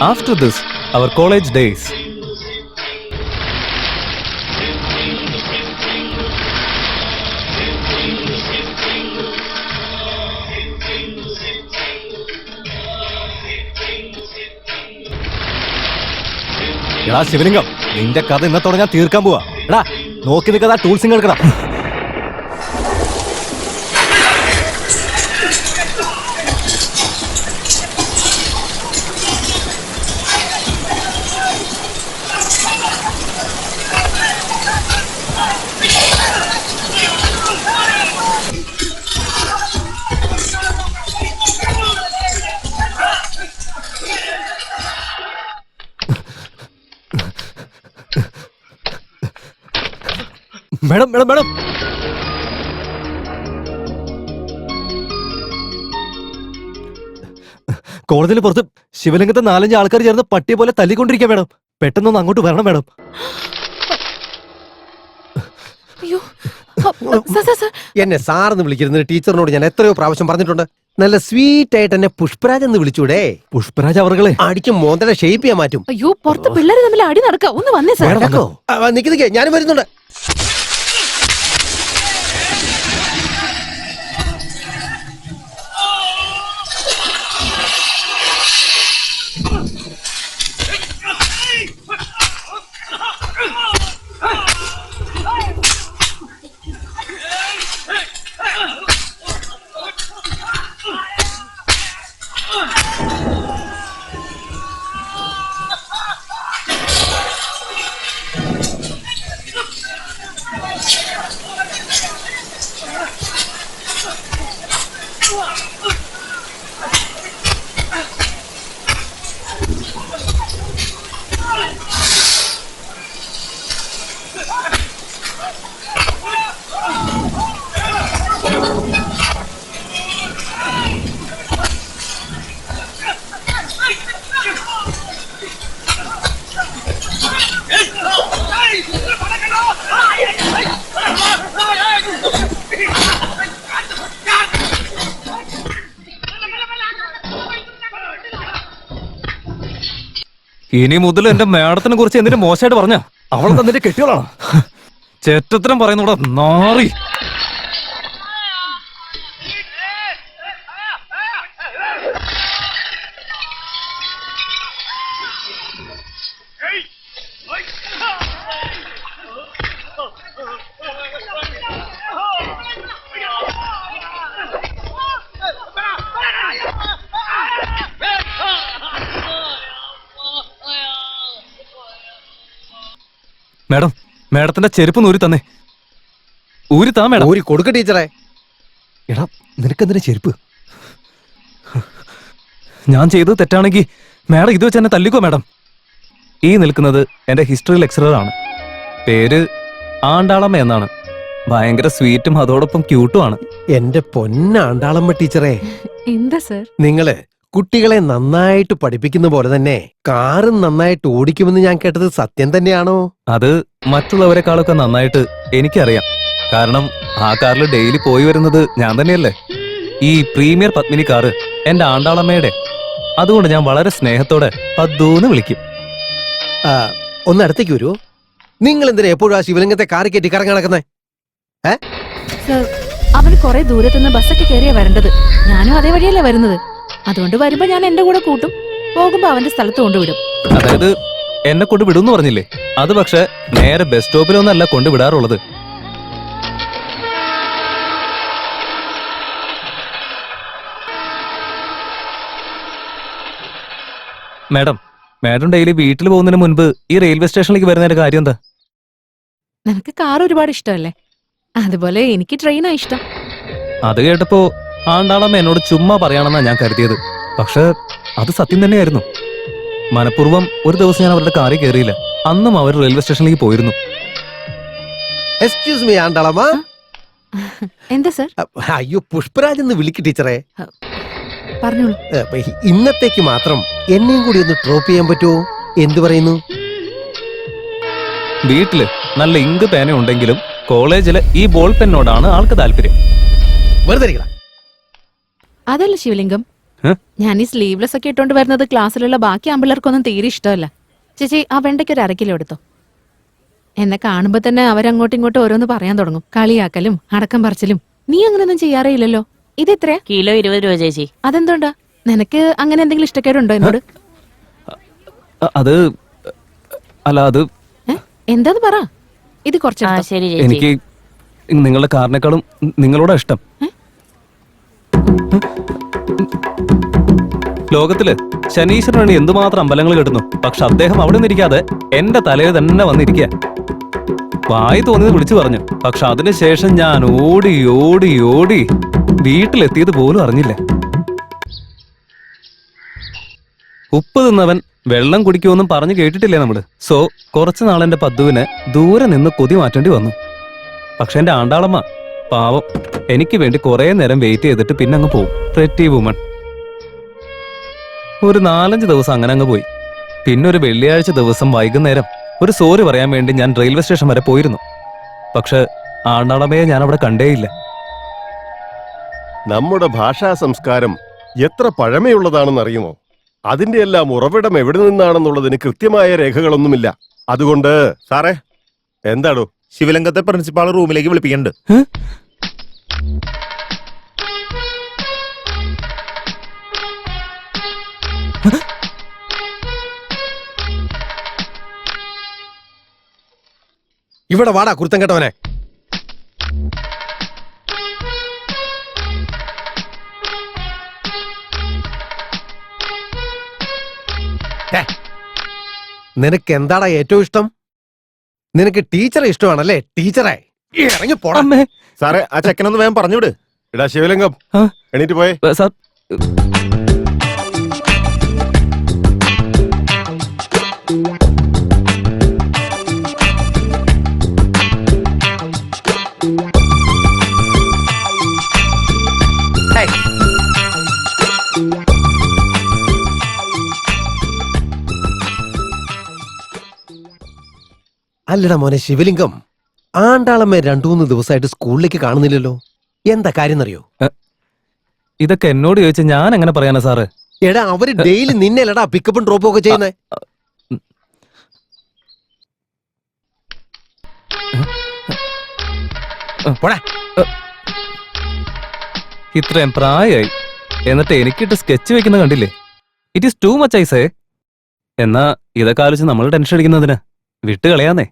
After this, our college days. എടാ ശിവലിംഗം, നിന്റെ കഥ ഇന്നത്തോടെ ഞാൻ തീർക്കാൻ പോവാ. എടാ നോക്കി നിൽക്കാ, ടൂൾസിങ് എടുക്കണം. മേഡം മേഡം മേഡം, കോടതിയിൽ പുറത്ത് ശിവലിംഗത്തെ 4-5 ആൾക്കാർ ചേർന്ന് പട്ടിയെ പോലെ തല്ലിക്കൊണ്ടിരിക്കുക മേഡം. പെട്ടെന്നൊന്ന് അങ്ങോട്ട് വരണം മേഡം. എന്നെ സാറെന്ന് വിളിക്കരുത്. ടീച്ചറിനോട് ഞാൻ എത്രയോ പ്രാവശ്യം പറഞ്ഞിട്ടുണ്ട്. നല്ല സ്വീറ്റ് ആയിട്ട് എന്നെ പുഷ്പരാജ് എന്ന് വിളിച്ചൂടെ? പുഷ്പരാജ് അവർകളെ അടിക്കും മോന്തയുടെ ഷേപ്പ് ചെയ്യാൻ മാറ്റും. അയ്യോ, പുറത്ത് പിള്ളേര് തമ്മിൽ അടി നടക്കാം. ഒന്ന് വന്നേ സാർ. നിക്ക് ഞാനും വരുന്നുണ്ട്. ഇനി മുതൽ എന്റെ മേഡത്തിനെ കുറിച്ച് എന്തിനു മോശമായിട്ട് പറഞ്ഞ അവളെ തന്നിട്ട് കെട്ടിയോളാണ്. ചേറ്റത്തരം പറയുന്നൂടെ നാറി. മേഡം, മേഡത്തിന്റെ ചെരുപ്പ് ഊരി തന്നെ. ഊരി താ മേഡം. ഊരി കൊടുക്ക ടീച്ചറെ. എടാ നിനക്കെന്തിനാ ചെരുപ്പ്? ഞാൻ ചെയ്തത് തെറ്റാണെങ്കിൽ മേഡം ഇത് വെച്ച് എന്നെ തല്ലിക്കോ മേഡം. ഈ നിൽക്കുന്നത് എന്റെ ഹിസ്റ്ററി ലെക്ചറർ ആണ്. പേര് ആണ്ടാളമ്മ എന്നാണ്. ഭയങ്കര സ്വീറ്റും അതോടൊപ്പം ക്യൂട്ടും ആണ്. എന്റെ പൊന്നാണ്ടാളമ്മ ടീച്ചറെ. എന്താ സർ? നിങ്ങള് കുട്ടികളെ നന്നായിട്ട് പഠിപ്പിക്കുന്ന പോലെ തന്നെ കാറും നന്നായിട്ട് ഓടിക്കുമെന്ന് ഞാൻ കേട്ടത് സത്യം തന്നെയാണോ? അത് മറ്റുള്ളവരെക്കാളൊക്കെ നന്നായിട്ട് എനിക്കറിയാം. കാരണം ആ കാറിൽ ഡെയിലി പോയി വരുന്നത് ഞാൻ തന്നെയല്ലേ. ഈ പ്രീമിയർ പത്മിനി കാറ് എന്റെ ആണ്ടാളമ്മയുടെ. അതുകൊണ്ട് ഞാൻ വളരെ സ്നേഹത്തോടെ പദ്ദൂന്ന് വിളിക്കും. ഒന്ന് അടുത്തേക്ക് വരൂ. നിങ്ങൾ എന്തിനാ എപ്പോഴും ആ ശിവലിംഗത്തെ കാറി കയറ്റി കറങ്ങി നടക്കുന്നേ? സർ, അവന് കുറെ ദൂരത്തുനിന്ന് ബസ്സൊക്കെ കയറിയാ വരേണ്ടത്. ഞാനും അതേ വഴിയല്ലേ വരുന്നത്. അതുകൊണ്ട് വരുമ്പോ ഞാൻ എന്റെ കൂടെ കൂട്ടും, പോകുമ്പോ അവന്റെ സ്ഥലത്ത് കൊണ്ടുവിടും. അതായത് എന്നെ കൊണ്ട് വിടുന്നു പറഞ്ഞില്ലേ, അത് പക്ഷെ നേരെ ബസ് സ്റ്റോപ്പിലൊന്നല്ല കൊണ്ടുവിടാറുള്ളത്. മാഡം, മാഡം ഡെയിലി വീട്ടിൽ പോകുന്നതിന് മുൻപ് ഈ റെയിൽവേ സ്റ്റേഷനിലേക്ക് വരുന്നതിന്റെ കാര്യം എന്താ? നിനക്ക് കാർ ഒരുപാട് ഇഷ്ടമല്ലേ? അതുപോലെ എനിക്ക് ട്രെയിനാ ഇഷ്ടം. അത് കേട്ടപ്പോ ആണ്ടാളമ്മ എന്നോട് ചുമ്മാ പറയാണെന്നാ ഞാൻ കരുതിയത്. പക്ഷെ അത് സത്യം തന്നെയായിരുന്നു. മനഃപൂർവ്വം ഒരു ദിവസം ഞാൻ അവരുടെ കാറിൽ കയറിയില്ല. അന്നും അവർ റെയിൽവേ സ്റ്റേഷനിലേക്ക് പോയിരുന്നു. Excuse me Andalamma. എന്താ സർ? അയ്യോ, പുഷ്പരാജ് എന്ന് വിളിക്ക് ടീച്ചറെ. പറഞ്ഞോളൂ. ഇന്നത്തേക്ക് മാത്രം എന്നെയും കൂടി ഒന്ന് ഡ്രോപ്പ് ചെയ്യാൻ പറ്റുമോ? എന്തു പറയുന്നു? വീട്ടില് നല്ല ഇങ്ക് പേന ഉണ്ടെങ്കിലും കോളേജില് ഈ ബോൾ പെന്നോടാണ് ആൾക്ക് താല്പര്യം. വെറുതെ അതല്ല ശിവലിംഗം, ഞാൻ ഈ സ്ലീവ്ലെസ് ഒക്കെ ഇട്ടോണ്ട് വരുന്നത് ക്ലാസ്സിലുള്ള ബാക്കി ആമ്പിള്ളേർക്കൊന്നും തീരെ ഇഷ്ടമല്ല. ചേച്ചി ആ വെണ്ടയ്ക്ക് ഒരു 1/2 കിലോ എടുത്തോ. എന്നെ കാണുമ്പോ തന്നെ അവരങ്ങോട്ടും ഇങ്ങോട്ടും ഓരോന്ന് പറയാൻ തുടങ്ങും. കളിയാക്കലും അടക്കം പറിച്ചലും. നീ അങ്ങനൊന്നും ചെയ്യാറേ ഇല്ലല്ലോ. ഇത് എത്രയാ? കിലോ 20 രൂപ ചേച്ചി. അതെന്തോണ്ടാ? നിനക്ക് അങ്ങനെ എന്തെങ്കിലും ഇഷ്ടക്കേടുണ്ടോ എന്നോട്? അത് അല്ല അത് എന്താന്ന് പറ. ഇത് കുറച്ച് ആ എടുത്തോ. ശരി ചേച്ചി. എനിക്ക് നിങ്ങളുടെ കാറിനേക്കാളും നിങ്ങളോടാ ഇഷ്ടം. ലോകത്തില് ശനീശ്വരനാണ് എന്തുമാത്രം അമ്പലങ്ങൾ കിട്ടുന്നു. പക്ഷെ അദ്ദേഹം അവിടെ നിന്നിരിക്കാതെ എന്റെ തലയിൽ തന്നെ വന്നിരിക്കുക. വായി തോന്നിയത് വിളിച്ചു പറഞ്ഞു. പക്ഷെ അതിനുശേഷം ഞാൻ ഓടി ഓടി ഓടി വീട്ടിലെത്തിയത് പോലും അറിഞ്ഞില്ല. ഉപ്പ് തിന്നവൻ വെള്ളം കുടിക്കുമെന്നും പറഞ്ഞു കേട്ടിട്ടില്ലേ നമ്മള്. സോ കുറച്ചു നാളെന്റെ പദ്തുവിന് ദൂരെ നിന്ന് കൊതി മാറ്റേണ്ടി വന്നു. പക്ഷെ എന്റെ ആണ്ടാളമ്മ പാവം എനിക്ക് വേണ്ടി കുറെ നേരം വെയിറ്റ് ചെയ്തിട്ട് പിന്നെ അങ്ങ് പോവും. Pretty woman. ഒരു 4-5 ദിവസം അങ്ങനെ അങ്ങ് പോയി. പിന്നെ ഒരു വെള്ളിയാഴ്ച ദിവസം വൈകുന്നേരം ഒരു സോറി പറയാൻ വേണ്ടി ഞാൻ റെയിൽവേ സ്റ്റേഷൻ വരെ പോയിരുന്നു. പക്ഷെ ആണ്ടാളമ്മയെ ഞാൻ അവിടെ കണ്ടേയില്ല. നമ്മുടെ ഭാഷാ സംസ്കാരം എത്ര പഴമയുള്ളതാണെന്ന് അറിയുമോ? അതിന്റെ എല്ലാം ഉറവിടം എവിടെ നിന്നാണെന്നുള്ളതിന് കൃത്യമായ രേഖകളൊന്നുമില്ല. അതുകൊണ്ട് സാറേ, എന്താടോ? ശിവലിംഗത്തെ പ്രിൻസിപ്പാൾ റൂമിലേക്ക് വിളിപ്പിക്കുന്നുണ്ട്. ഇവിടെ വാടാ കുരുത്തം കേട്ടവനെ. നിനക്ക് എന്താടാ ഏറ്റവും ഇഷ്ടം? നിനക്ക് ടീച്ചറെ ഇഷ്ടമാണല്ലേ? ടീച്ചറെ ഇറങ്ങി പോടാ. അമ്മേ. സാറേ, ആ ചെക്കനൊന്ന് വേഗം പറഞ്ഞുവിട്. എടാ ശിവലിംഗം, ആ? എണീറ്റ് പോയേ. സാർ അല്ലടാ മോനെ ശിവലിംഗം, ആണ്ടാളമ്മ 2-3 ദിവസമായിട്ട് സ്കൂളിലേക്ക് കാണുന്നില്ലല്ലോ. എന്താ കാര്യം എന്നറിയോ? ഇതൊക്കെ എന്നോട് ചോദിച്ചാൽ ഞാൻ എങ്ങനെ പറയാനാ സാറ്? എടാ അവര് ഡെയിലി നിന്നെല്ലടാ പിക്കപ്പും ഡ്രോപ്പും ഒക്കെ ചെയ്യുന്നേ. പോടാ. ഇത്രയും പ്രായമായി എന്നിട്ട് എനിക്കിട്ട് സ്കെച്ച് വെക്കുന്ന കണ്ടില്ലേ? ഇറ്റ് ഈസ് ടു മച്ച് ഐസേ. എന്നാ ഇതൊക്കെ ആലോചിച്ച് നമ്മൾ ടെൻഷൻ അടിക്കുന്നതിന് വിട്ട് കളയാന്നേ.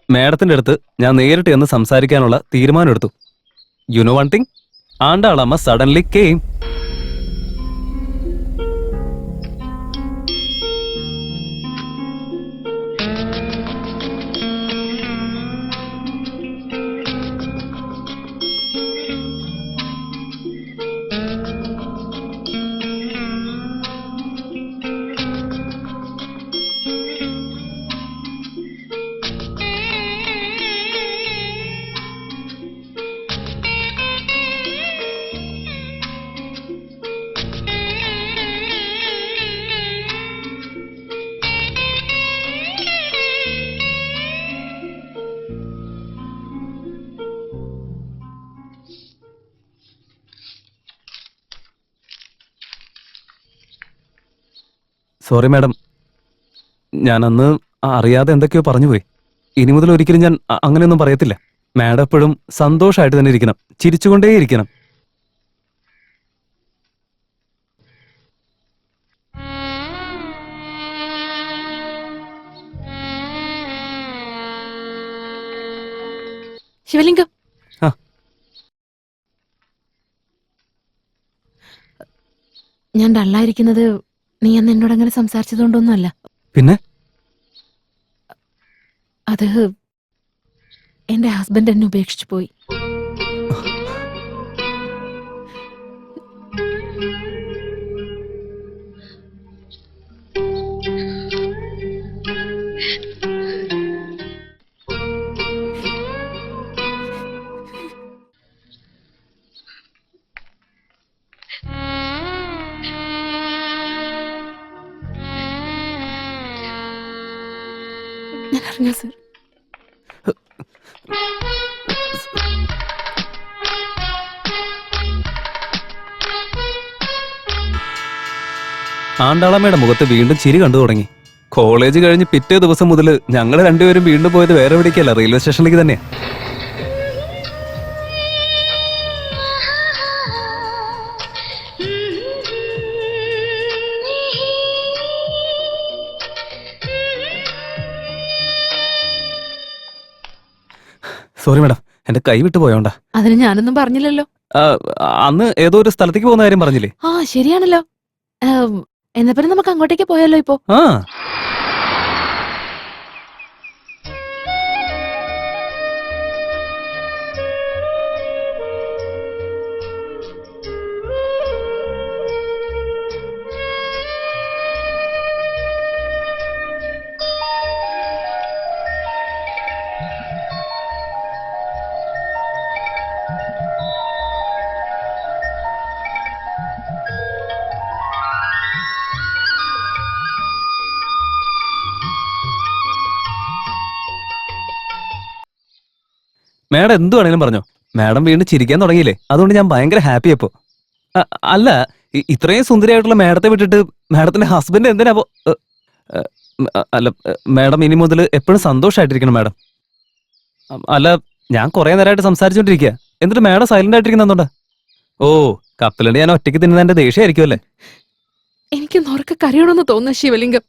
മാഡത്തിന്റെ അടുത്ത് ഞാൻ നേരിട്ട് എന്ന് സംസാരിക്കാനുള്ള തീരുമാനം എടുത്തു. You know one thing, Andalamma suddenly came. Sorry madam, ഞാൻ അന്ന് അറിയാതെ എന്തൊക്കെയോ പറഞ്ഞുപോയി. ഇനി മുതൽ ഒരിക്കലും ഞാൻ അങ്ങനെയൊന്നും പറയത്തില്ല. മാഡം എപ്പോഴും സന്തോഷമായിട്ട് തന്നെ ഇരിക്കണം, ചിരിച്ചുകൊണ്ടേയിരിക്കണം. ശിവലിംഗം, ആ. ഞാൻ ഡള്ളായിരിക്കുന്നത് നീ അന്ന് എന്നോട് അങ്ങനെ സംസാരിച്ചതുകൊണ്ടൊന്നുമല്ല. പിന്നെ അത് എന്റെ ഹസ്ബൻഡ് എന്നെ ഉപേക്ഷിച്ചു പോയി. ഞാൻ അറിഞ്ഞു സർ. ആണ്ടാളമ്മയുടെ മുഖത്ത് വീണ്ടും ചിരി കണ്ടു തുടങ്ങി. കോളേജ് കഴിഞ്ഞ് പിറ്റേ ദിവസം മുതൽ ഞങ്ങൾ രണ്ടുപേരും വീണ്ടും പോയത് വേറെ എവിടേക്കല്ല, റെയിൽവേ സ്റ്റേഷനിലേക്ക് തന്നെയാ. സോറി മാഡം, എന്റെ കൈ വിട്ടു പോയോണ്ടാ. അതിന് ഞാനൊന്നും പറഞ്ഞില്ലല്ലോ. ആ, അന്ന് ഏതോ ഒരു സ്ഥലത്തേക്ക് പോകുന്ന കാര്യം പറഞ്ഞില്ലേ? ആ ശരിയാണല്ലോ. എന്നാ പിന്നെ നമുക്ക് അങ്ങോട്ടേക്ക് പോയാലോ ഇപ്പോ? ആ മാഡം എന്തു വേണേലും പറഞ്ഞോ. മാഡം വീണ്ടും ചിരിക്കാൻ തുടങ്ങിയില്ലേ, അതുകൊണ്ട് ഞാൻ ഭയങ്കര ഹാപ്പി അപ്പോ. അല്ല, ഇത്രയും സുന്ദരിയായിട്ടുള്ള മാഡത്തെ വിട്ടിട്ട് മാഡത്തിന്റെ ഹസ്ബൻഡ് എന്തിനാ അപ്പോ? അല്ല മാഡം, ഇനി മുതൽ എപ്പോഴും സന്തോഷമായിട്ടിരിക്കണം മാഡം. അല്ല, ഞാൻ കുറെ നേരമായിട്ട് സംസാരിച്ചോണ്ടിരിക്കുക, എന്നിട്ട് മാഡം സൈലന്റ് ആയിട്ടിരിക്കുന്നുണ്ടോ? ഓ, കപ്പലണ്ടി ഞാൻ ഒറ്റയ്ക്ക് തിന്നുന്നതിന്റെ ദേഷ്യമായിരിക്കും അല്ലേ? എനിക്ക് നുറക്ക കരയണമെന്ന് തോന്നുന്നു ശിവലിംഗം.